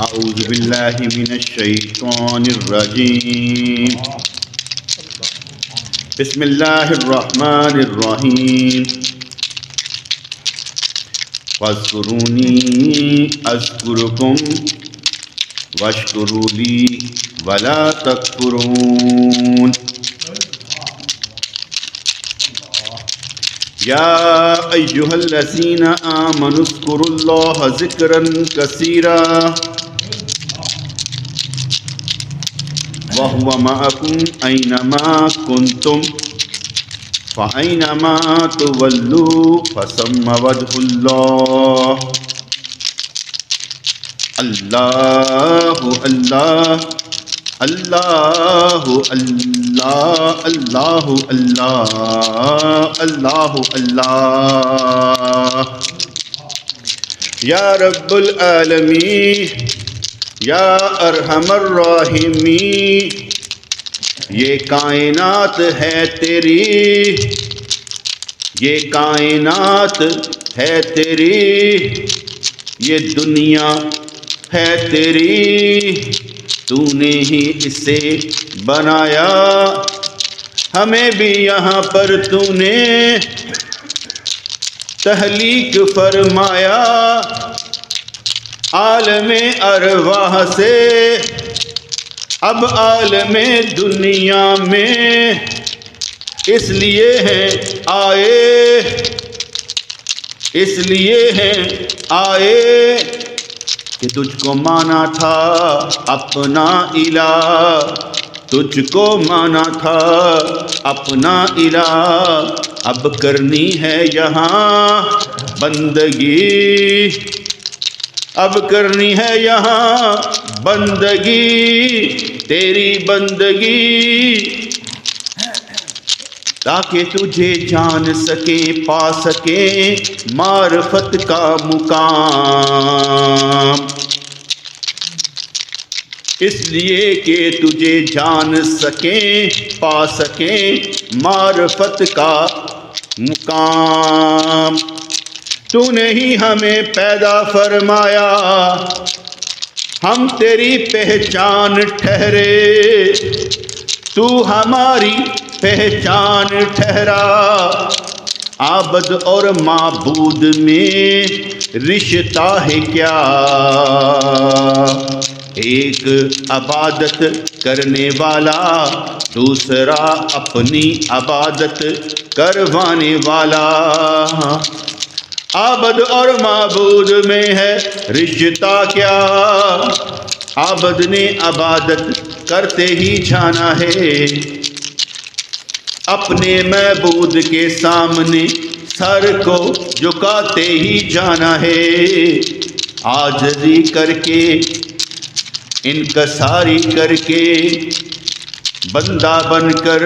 اعوذ باللہ من الشیطان الرجیم بسم اللہ الرحمن الرحیم فاذکرونی اذکرکم واشکروا لی ولا تکفرون یا ایہا الذین آمنوا اذکروا اللہ ذکرا کثیرا وَهُوَ مَعَكُمْ أَيْنَمَا كُنْتُمْ فَأَيْنَمَا تُوَلُّوا فَثَمَّ وَجْهُ اللَّهِ اللہ اللہ اللہ اللہ اللہ اللہ اللہ اللہ یا رب العالمین یا ارحم الراحمین، یہ کائنات ہے تیری، یہ کائنات ہے تیری، یہ دنیا ہے تیری، تو نے ہی اسے بنایا، ہمیں بھی یہاں پر تو نے تخلیق فرمایا، عالم ارواح سے اب عالم دنیا میں اس لیے ہیں آئے، اس لیے ہیں آئے کہ تجھ کو مانا تھا اپنا الہ، تجھ کو مانا تھا اپنا الہ، اب کرنی ہے یہاں بندگی، اب کرنی ہے یہاں بندگی، تیری بندگی، تاکہ تجھے جان سکیں پا سکیں معرفت کا مقام، اس لیے کہ تجھے جان سکیں پا سکیں معرفت کا مقام، تو نے ہی ہمیں پیدا فرمایا، ہم تیری پہچان ٹھہرے، تو ہماری پہچان ٹھہرا، عابد اور معبود میں رشتہ ہے کیا، ایک عبادت کرنے والا دوسرا اپنی عبادت کروانے والا، عابد اور معبود میں ہے رشتہ کیا، عابد نے عبادت کرتے ہی جانا ہے، اپنے معبود کے سامنے سر کو جھکاتے ہی جانا ہے، عاجزی کر کے انکساری کر کے بندہ بن کر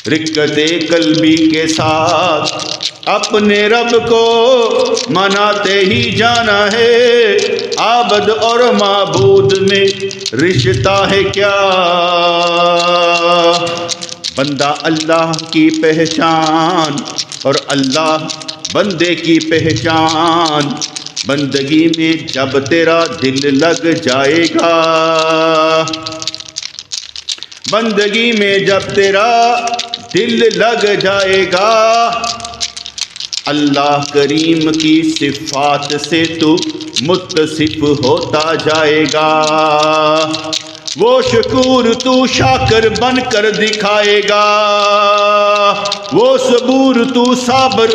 رکعت قلبی کے ساتھ اپنے رب کو مناتے ہی جانا ہے، عابد اور معبود میں رشتہ ہے کیا، بندہ اللہ کی پہچان اور اللہ بندے کی پہچان، بندگی میں جب تیرا دل لگ جائے گا، بندگی میں جب تیرا دل لگ جائے گا، اللہ کریم کی صفات سے تو متصف ہوتا جائے گا، وہ شکور تو شاکر بن کر دکھائے گا، وہ صبور تو صابر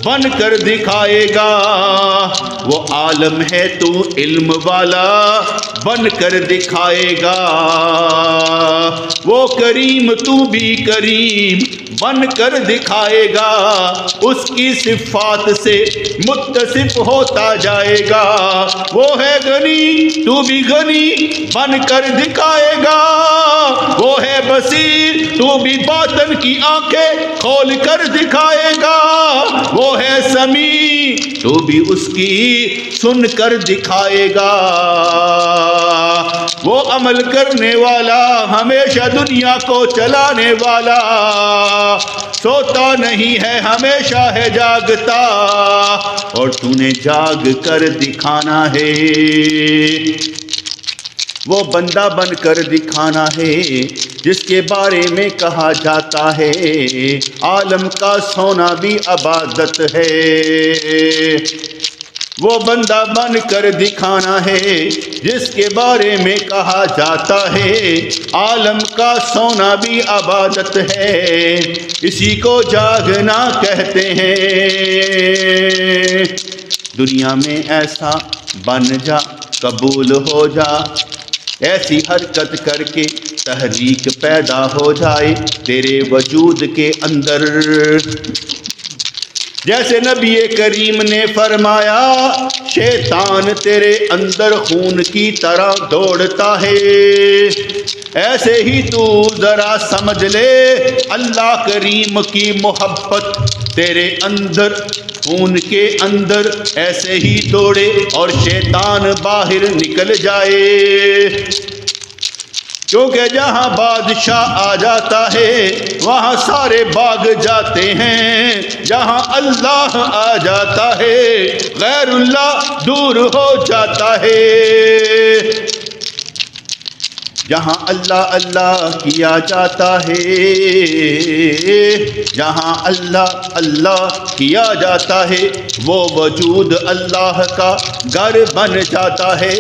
بن کر دکھائے گا، وہ عالم ہے تو علم والا بن کر دکھائے گا، وہ کریم تو بھی کریم بن کر دکھائے گا، اس کی صفات سے متصف ہوتا جائے گا، وہ ہے غنی تو بھی غنی بن کر دکھائے گا، وہ ہے بصیر تو بھی باطن کی آنکھیں کھول کر دکھائے گا، وہ ہے سمیع تو بھی اس کی سن کر دکھائے گا، وہ عمل کرنے والا ہمیشہ دنیا کو چلانے والا، سوتا نہیں ہے ہمیشہ ہے جاگتا، اور تو نے جاگ کر دکھانا ہے، وہ بندہ بن کر دکھانا ہے جس کے بارے میں کہا جاتا ہے عالم کا سونا بھی عبادت ہے، وہ بندہ بن کر دکھانا ہے جس کے بارے میں کہا جاتا ہے عالم کا سونا بھی عبادت ہے، اسی کو جاگنا کہتے ہیں۔ دنیا میں ایسا بن جا، قبول ہو جا، ایسی حرکت کر کے تحریک پیدا ہو جائے تیرے وجود کے اندر، جیسے نبی کریم نے فرمایا شیطان تیرے اندر خون کی طرح دوڑتا ہے، ایسے ہی تو ذرا سمجھ لے اللہ کریم کی محبت تیرے اندر خون کے اندر ایسے ہی دوڑے اور شیطان باہر نکل جائے، کیونکہ جہاں بادشاہ آ جاتا ہے وہاں سارے بھاگ جاتے ہیں، جہاں اللہ آ جاتا ہے غیر اللہ دور ہو جاتا ہے، جہاں اللہ اللہ کیا جاتا ہے، جہاں اللہ اللہ کیا جاتا ہے وہ وجود اللہ کا گھر بن جاتا ہے،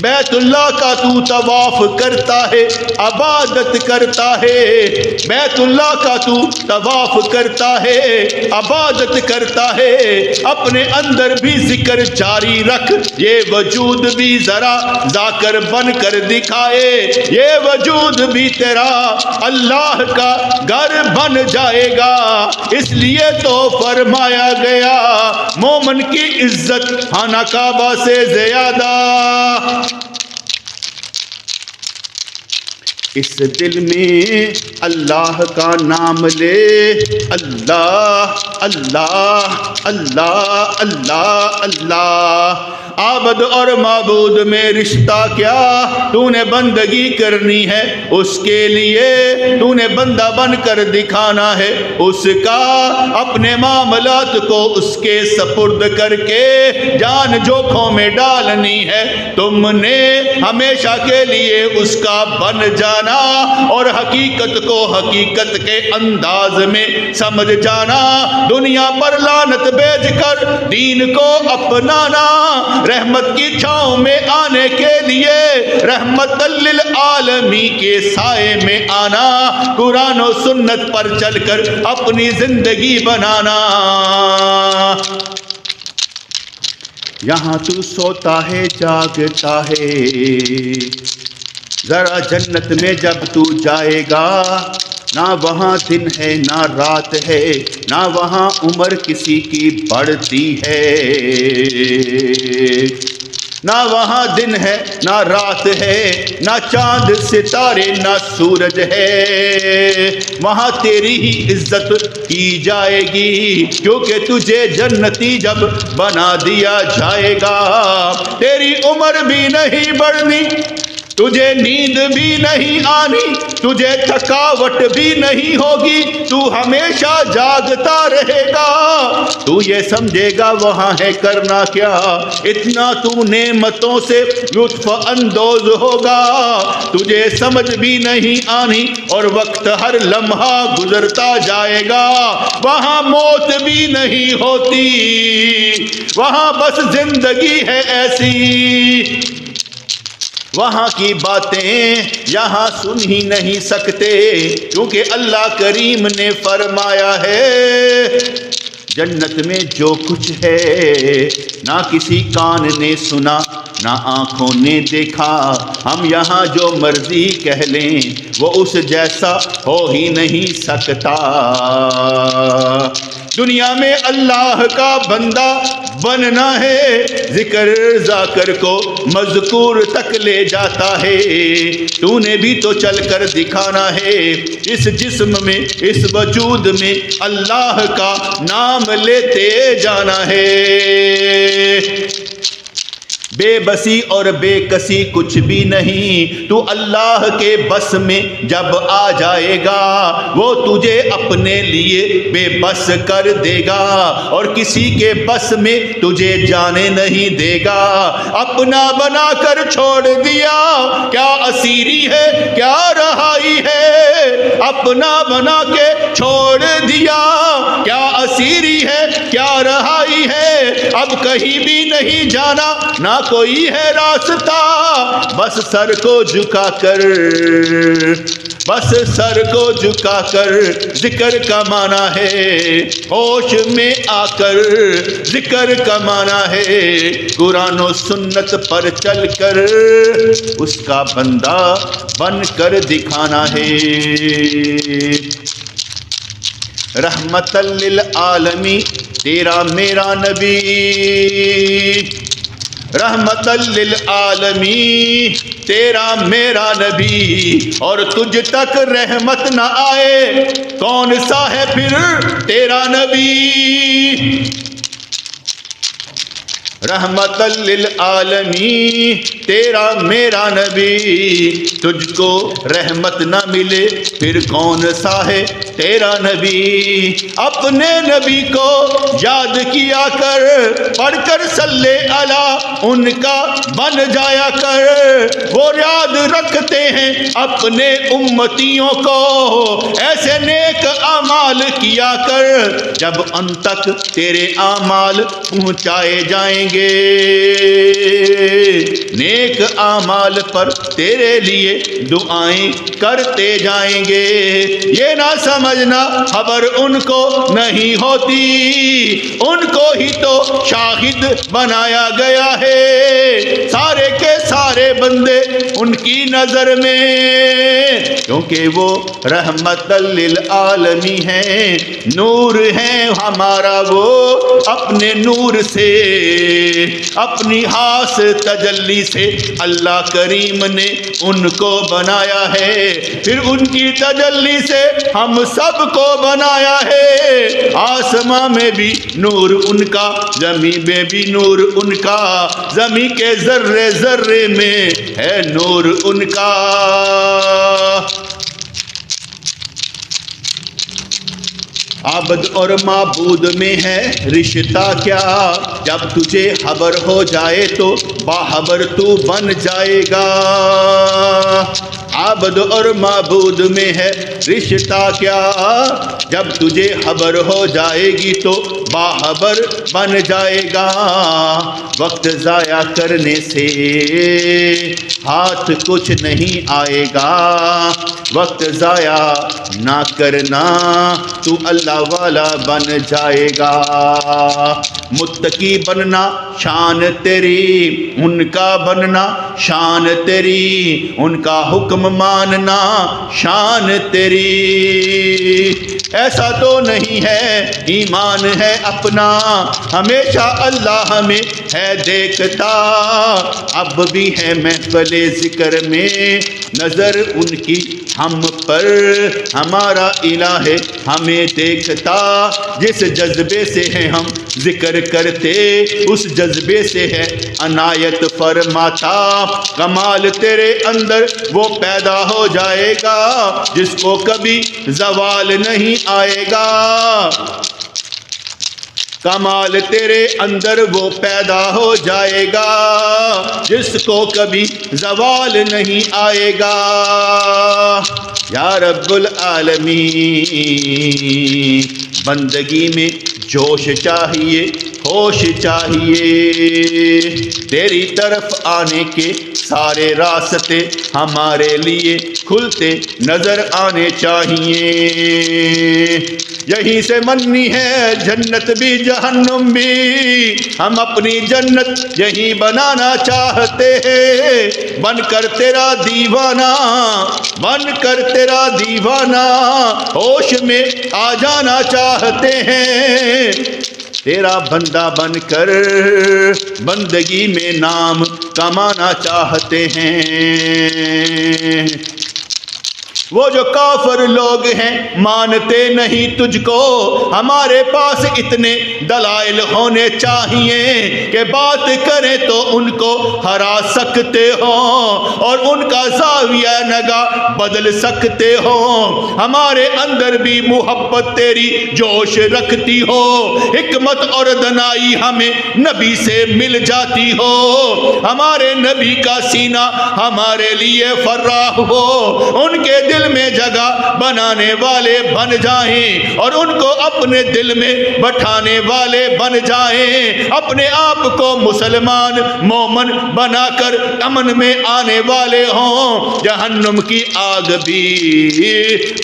بیت اللہ کا تو طواف کرتا ہے عبادت کرتا ہے، بیت اللہ کا تو طواف کرتا ہے عبادت کرتا ہے، اپنے اندر بھی ذکر جاری رکھ، یہ وجود بھی ذرا ذاکر بن کر دکھائے، یہ وجود بھی تیرا اللہ کا گھر بن جائے گا، اس لیے تو فرمایا گیا مومن کی عزت خانہ کعبہ سے زیادہ، اس دل میں اللہ کا نام لے، اللہ اللہ اللہ اللہ اللہ، عابد اور معبود میں رشتہ کیا، تو نے بندگی کرنی ہے اس کے لیے، تو نے بندہ بن کر دکھانا ہے اس کا، اپنے معاملات کو اس کے سپرد کر کے جان جوکھوں میں ڈالنی ہے، تم نے ہمیشہ کے لیے اس کا بن جانا اور حقیقت کو حقیقت کے انداز میں سمجھ جانا، دنیا پر لعنت بھیج کر دین کو اپنانا، رحمت کی چھاؤں میں آنے کے لیے رحمت للعالمین کے سائے میں آنا، قرآن و سنت پر چل کر اپنی زندگی بنانا، یہاں تو سوتا ہے جاگتا ہے، ذرا جنت میں جب تو جائے گا نہ وہاں دن ہے نہ رات ہے، نہ وہاں عمر کسی کی بڑھتی ہے، نہ وہاں دن ہے نہ رات ہے، نہ چاند ستارے نہ سورج ہے، وہاں تیری ہی عزت کی جائے گی، کیونکہ تجھے جنتی جب بنا دیا جائے گا، تیری عمر بھی نہیں بڑھنی، تجھے نیند بھی نہیں آنی، تجھے تھکاوٹ بھی نہیں ہوگی، تو ہمیشہ جاگتا رہے گا، تو یہ سمجھے گا وہاں ہے کرنا کیا، اتنا تو نعمتوں سے لطف اندوز ہوگا، تجھے سمجھ بھی نہیں آنی اور وقت ہر لمحہ گزرتا جائے گا، وہاں موت بھی نہیں ہوتی، وہاں بس زندگی ہے ایسی، وہاں کی باتیں یہاں سن ہی نہیں سکتے، کیونکہ اللہ کریم نے فرمایا ہے جنت میں جو کچھ ہے نہ کسی کان نے سنا نہ آنکھوں نے دیکھا، ہم یہاں جو مرضی کہہ لیں وہ اس جیسا ہو ہی نہیں سکتا، دنیا میں اللہ کا بندہ بننا ہے، ذکر ذاکر کو مذکور تک لے جاتا ہے، تو نے بھی تو چل کر دکھانا ہے، اس جسم میں اس وجود میں اللہ کا نام لیتے جانا ہے، بے بسی اور بے کسی کچھ بھی نہیں، تو اللہ کے بس میں جب آ جائے گا وہ تجھے اپنے لیے بے بس کر دے گا اور کسی کے بس میں تجھے جانے نہیں دے گا۔ اپنا بنا کر چھوڑ دیا، کیا اسیری ہے کیا رہائی ہے، اپنا بنا کے چھوڑ دیا، کیا اسیری ہے کیا رہائی ہے، اب کہیں بھی نہیں جانا نہ کوئی ہے راستہ، بس سر کو جھکا کر، بس سر کو جھکا کر ذکر کا معنی ہے، ہوش میں آ کر ذکر کا معنی ہے، قرآن و سنت پر چل کر اس کا بندہ بن کر دکھانا ہے۔ رحمت للعالمین تیرا میرا نبی، رحمت للعالمین تیرا میرا نبی، اور تجھ تک رحمت نہ آئے کون سا ہے پھر تیرا نبی۔ رحمت للعالمین تیرا میرا نبی، تجھ کو رحمت نہ ملے پھر کون سا ہے تیرا نبی۔ اپنے نبی کو یاد کیا کر، پڑھ کر صلی علی ان کا بن جایا کر، وہ یاد رکھتے ہیں اپنے امتیوں کو، ایسے نیک اعمال کیا کر جب ان تک تیرے اعمال پہنچائے جائیں گے، نیک اعمال پر تیرے لیے دعائیں کرتے جائیں گے۔ یہ نہ سمجھنا خبر ان کو نہیں ہوتی، ان کو ہی تو شاہد بنایا گیا ہے، سارے کے سارے بندے ان کی نظر میں، کیونکہ وہ رحمت للعالمین ہیں، نور ہیں ہمارا وہ اپنے نور سے، اپنی خاص تجلی سے اللہ کریم نے ان کو بنایا ہے، پھر ان کی تجلی سے ہم سب کو بنایا ہے، آسمان میں بھی نور ان کا، زمین میں بھی نور ان کا، زمین کے ذرے ذرے میں ہے نور ان کا۔ عابد اور معبود میں ہے رشتہ کیا، جب تجھے خبر ہو جائے تو باخبر تو بن جائے گا۔ عابد اور معبود میں ہے رشتہ کیا، جب تجھے خبر ہو جائے گی تو باخبر بن جائے گا۔ وقت ضائع کرنے سے ہاتھ کچھ نہیں آئے گا، وقت ضائع نہ کرنا تو اللہ والا بن جائے گا۔ متقی بننا شان تیری، ان کا بننا شان تیری، ان کا حکم ماننا شان تیری۔ ایسا تو نہیں ہے ایمان ہے اپنا، ہمیشہ اللہ ہمیں ہے دیکھتا، اب بھی ہے محفل ذکر میں نظر ان کی ہم پر، ہمارا الہ ہمیں دیکھتا، جس جذبے سے ہیں ہم ذکر کرتے اس جذبے سے ہے عنایت فرماتا، کمال تیرے اندر وہ پیدا ہو جائے گا جس کو کبھی زوال نہیں آئے گا، کمال تیرے اندر وہ پیدا ہو جائے گا جس کو کبھی زوال نہیں آئے گا۔ یا رب العالمین، بندگی میں جوش چاہیے، ہوش چاہیے، تیری طرف آنے کے سارے راستے ہمارے لیے کھلتے نظر آنے چاہیے، یہیں سے مننی ہے جنت بھی جہنم بھی، ہم اپنی جنت یہیں بنانا چاہتے ہیں، بن کر تیرا دیوانہ، بن کر تیرا دیوانہ، ہوش میں آ جانا چاہتے ہیں، تیرا بندہ بن کر بندگی میں نام کمانا چاہتے ہیں۔ وہ جو کافر لوگ ہیں مانتے نہیں تجھ کو، ہمارے پاس اتنے دلائل ہونے چاہیے کہ بات کریں تو ان کو ہرا سکتے ہو اور ان کا زاویہ نگاہ بدل سکتے ہو، ہمارے اندر بھی محبت تیری جوش رکھتی ہو، حکمت اور دنائی ہمیں نبی سے مل جاتی ہو، ہمارے نبی کا سینہ ہمارے لیے فراخ ہو، ان کے دل میں جگہ بنانے والے بن جائیں اور ان کو اپنے دل میں بٹھانے والے بن جائیں، اپنے آپ کو مسلمان مومن بنا کر امن میں آنے والے ہوں۔ جہنم کی آگ بھی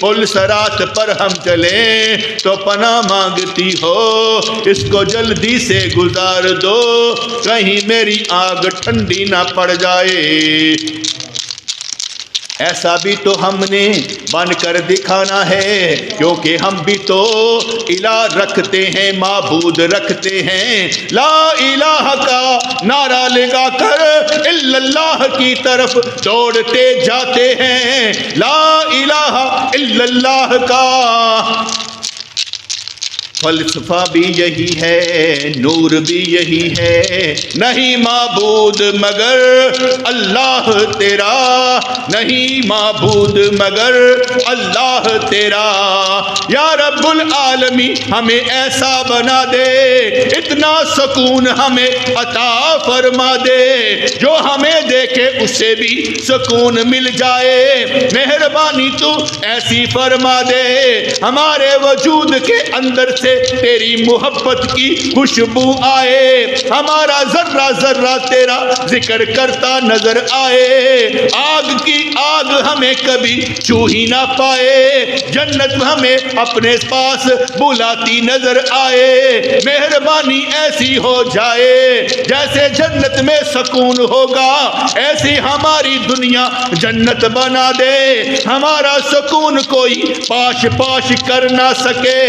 پل صراط پر ہم چلیں تو پناہ مانگتی ہو، اس کو جلدی سے گزار دو کہیں میری آگ ٹھنڈی نہ پڑ جائے۔ ایسا بھی تو ہم نے بن کر دکھانا ہے، کیونکہ ہم بھی تو الہ رکھتے ہیں، معبود رکھتے ہیں، لا الہ کا نعرہ لگا کر الا اللہ کی طرف دوڑتے جاتے ہیں، لا الہ الا اللہ کا فلسفہ بھی یہی ہے، نور بھی یہی ہے، نہیں معبود مگر اللہ تیرا، نہیں معبود مگر اللہ تیرا، یا رب العالمین ہمیں ایسا بنا دے، اتنا سکون ہمیں عطا فرما دے، جو ہمیں دیکھے اسے بھی سکون مل جائے، مہربانی تو ایسی فرما دے ہمارے وجود کے اندر سے تیری محبت کی خوشبو آئے، ہمارا ذرہ ذرہ تیرا ذکر کرتا نظر آئے، آگ کی آگ ہمیں کبھی چھو ہی نہ پائے، جنت ہمیں اپنے پاس بلاتی نظر آئے، مہربانی ایسی ہو جائے جیسے جنت میں سکون ہوگا، ایسی ہماری دنیا جنت بنا دے، ہمارا سکون کوئی پاش پاش کر نہ سکے،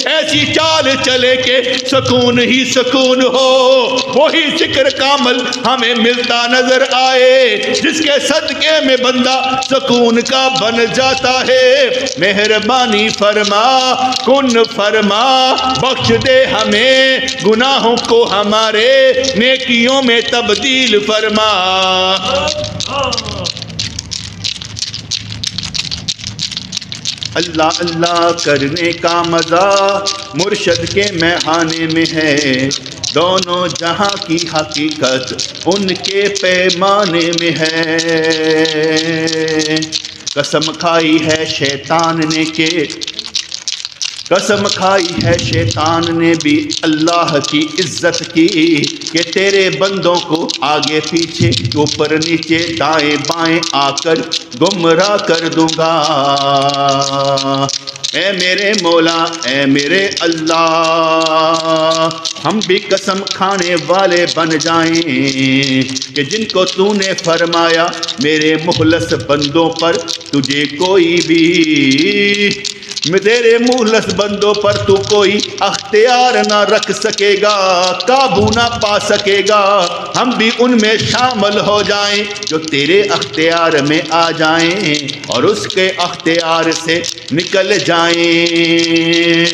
ایسی چال چلے کہ سکون ہی سکون ہو، وہی ذکر کامل ہمیں ملتا نظر آئے جس کے صدقے میں بندہ سکون کا بن جاتا ہے، مہربانی فرما کن فرما، بخش دے ہمیں گناہوں کو ہمارے نیکیوں میں تبدیل فرما۔ اللہ اللہ کرنے کا مزہ مرشد کے میخانے میں ہے، دونوں جہاں کی حقیقت ان کے پیمانے میں ہے، قسم کھائی ہے شیطان نے کہ قسم کھائی ہے شیطان نے بھی اللہ کی عزت کی کہ تیرے بندوں کو آگے پیچھے اوپر نیچے دائیں بائیں آ کر گمراہ کر دوں گا، اے میرے مولا اے میرے اللہ، ہم بھی قسم کھانے والے بن جائیں کہ جن کو تو نے فرمایا میرے مخلص بندوں پر تجھے کوئی بھی، تیرے مخلص بندوں پر تو کوئی اختیار نہ رکھ سکے گا، قابو نہ پا سکے گا، ہم بھی ان میں شامل ہو جائیں جو تیرے اختیار میں آ جائیں اور اس کے اختیار سے نکل جائیں،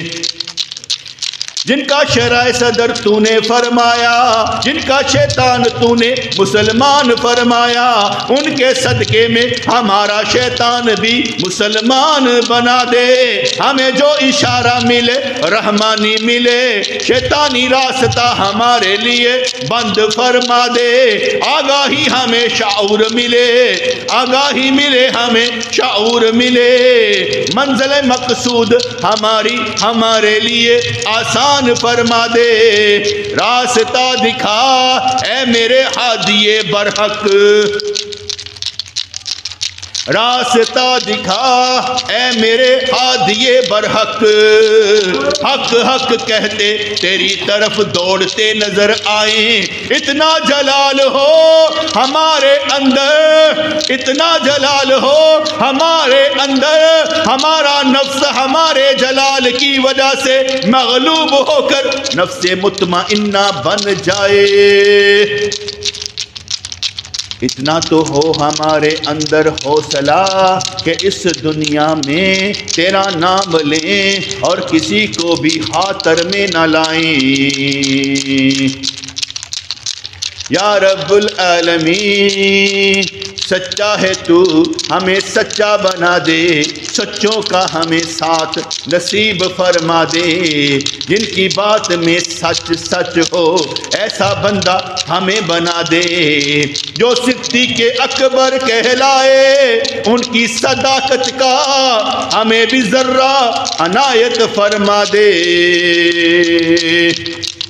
جن کا شرع صدر تو نے فرمایا، جن کا شیطان تو نے مسلمان فرمایا، ان کے صدقے میں ہمارا شیطان بھی مسلمان بنا دے، ہمیں جو اشارہ ملے رحمانی ملے، شیطانی راستہ ہمارے لیے بند فرما دے، آگاہی ہمیں شعور ملے، آگاہی ملے ہمیں شعور ملے، منزل مقصود ہمارے لیے آسان فرما دے، راستہ دکھا اے میرے ہادی برحق، راستہ دکھا اے میرے ہادی برحق، حق حق کہتے تیری طرف دوڑتے نظر آئیں، اتنا جلال ہو ہمارے اندر، اتنا جلال ہو ہمارے اندر، ہمارا نفس ہمارے جلال کی وجہ سے مغلوب ہو کر نفس مطمئنہ بن جائے، اتنا تو ہو ہمارے اندر حوصلہ کہ اس دنیا میں تیرا نام لیں اور کسی کو بھی خاطر میں نہ لائیں۔ یا رب العالمین سچا ہے تو ہمیں سچا بنا دے، سچوں کا ہمیں ساتھ نصیب فرما دے، جن کی بات میں سچ سچ ہو ایسا بندہ ہمیں بنا دے، جو صدیق اکبر کہلائے ان کی صداقت کا ہمیں بھی ذرہ عنایت فرما دے۔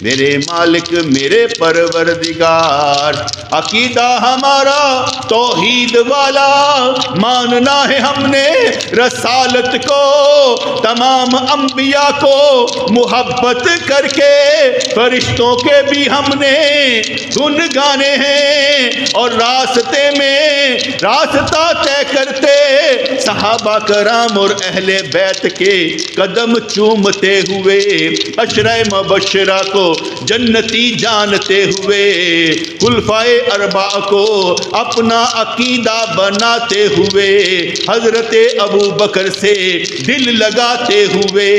میرے مالک میرے پروردگار عقیدہ ہمارا توحید والا، ماننا ہے ہم نے رسالت کو، تمام انبیاء کو محبت کر کے فرشتوں کے بھی ہم نے گن گانے ہیں، اور راستے میں راستہ طے کرتے صحابہ کرام اور اہل بیت کے قدم چومتے ہوئے، عشرہ مبشرہ کو جنتی جانتے ہوئے، خلفائے اربعہ کو اپنا عقیدہ بناتے ہوئے، حضرت ابو بکر سے دل لگاتے ہوئے،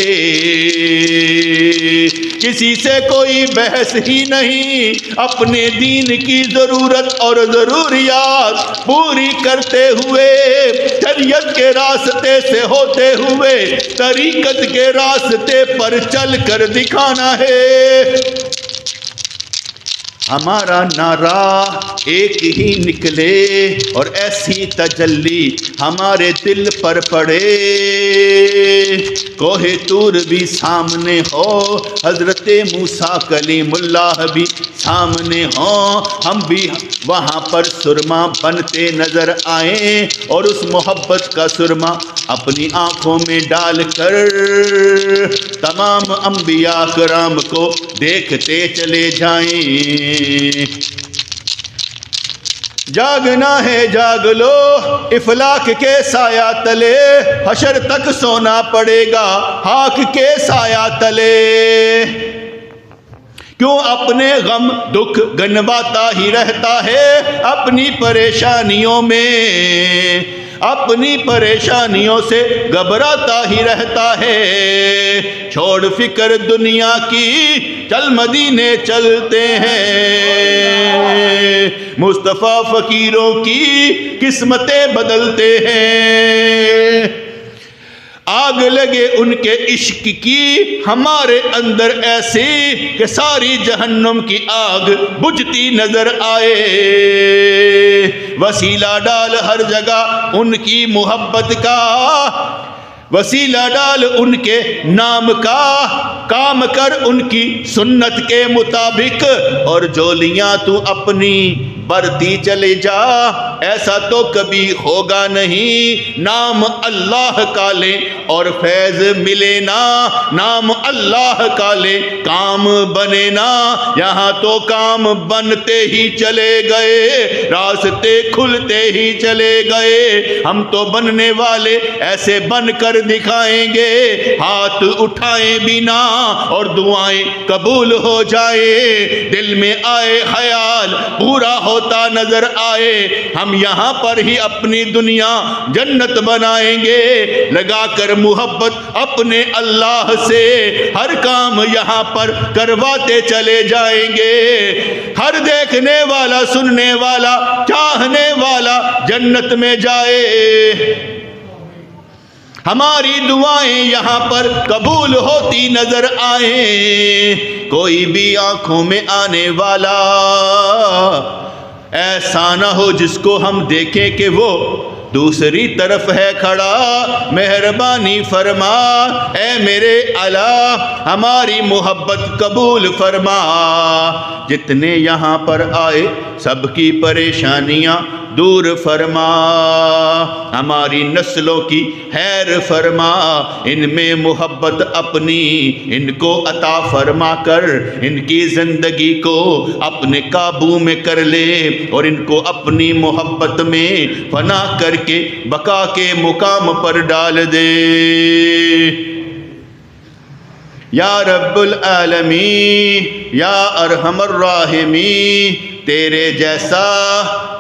کسی سے کوئی بحث ہی نہیں، اپنے دین کی ضرورت اور ضروریات پوری کرتے ہوئے، شریعت کے راستے سے ہوتے ہوئے طریقت کے راستے پر چل کر دکھانا ہے۔ ہمارا نعرہ ایک ہی نکلے اور ایسی تجلی ہمارے دل پر پڑے، کوہ طور بھی سامنے ہو، حضرت موسیٰ کلیم اللہ بھی سامنے ہوں، ہم بھی وہاں پر سرما بنتے نظر آئیں، اور اس محبت کا سرما اپنی آنکھوں میں ڈال کر تمام انبیاء کرام کو دیکھتے چلے جائیں۔ جاگنا ہے جاگ لو افلاک کے سایہ تلے، حشر تک سونا پڑے گا خاک کے سایہ تلے، کیوں اپنے غم دکھ گنواتا ہی رہتا ہے اپنی پریشانیوں میں، اپنی پریشانیوں سے گھبراتا ہی رہتا ہے، چھوڑ فکر دنیا کی چل مدینے چلتے ہیں، مصطفیٰ فقیروں کی قسمتیں بدلتے ہیں، آگ لگے ان کے عشق کی ہمارے اندر ایسی کہ ساری جہنم کی آگ بجھتی نظر آئے، وسیلہ ڈال ہر جگہ ان کی محبت کا، وسیلہ ڈال ان کے نام کا، کام کر ان کی سنت کے مطابق، اور جولیاں تو اپنی برتی چلے جا، ایسا تو کبھی ہوگا نہیں، نام اللہ کا لیں اور فیض ملے نا، نام اللہ کا لیں کام بنے نا، یہاں تو کام بنتے ہی چلے گئے، راستے کھلتے ہی چلے گئے، ہم تو بننے والے ایسے بن کر دکھائیں گے، ہاتھ اٹھائیں بنا اور دعائیں قبول ہو جائے، دل میں آئے خیال پورا ہوتا نظر آئے، ہم یہاں پر ہی اپنی دنیا جنت بنائیں گے، لگا کر محبت اپنے اللہ سے ہر کام یہاں پر کرواتے چلے جائیں گے، ہر دیکھنے والا سننے والا چاہنے والا جنت میں جائے، ہماری دعائیں یہاں پر قبول ہوتی نظر آئیں، کوئی بھی آنکھوں میں آنے والا ایسا نہ ہو جس کو ہم دیکھیں کہ وہ دوسری طرف ہے کھڑا، مہربانی فرما اے میرے الہ ہماری محبت قبول فرما، جتنے یہاں پر آئے سب کی پریشانیاں دور فرما، ہماری نسلوں کی خیر فرما، ان میں محبت اپنی ان کو عطا فرما کر ان کی زندگی کو اپنے قابو میں کر لے، اور ان کو اپنی محبت میں فنا کر کے بقا کے مقام پر ڈال دے۔ یا رب العالمین یا ارحم الراحمین، تیرے جیسا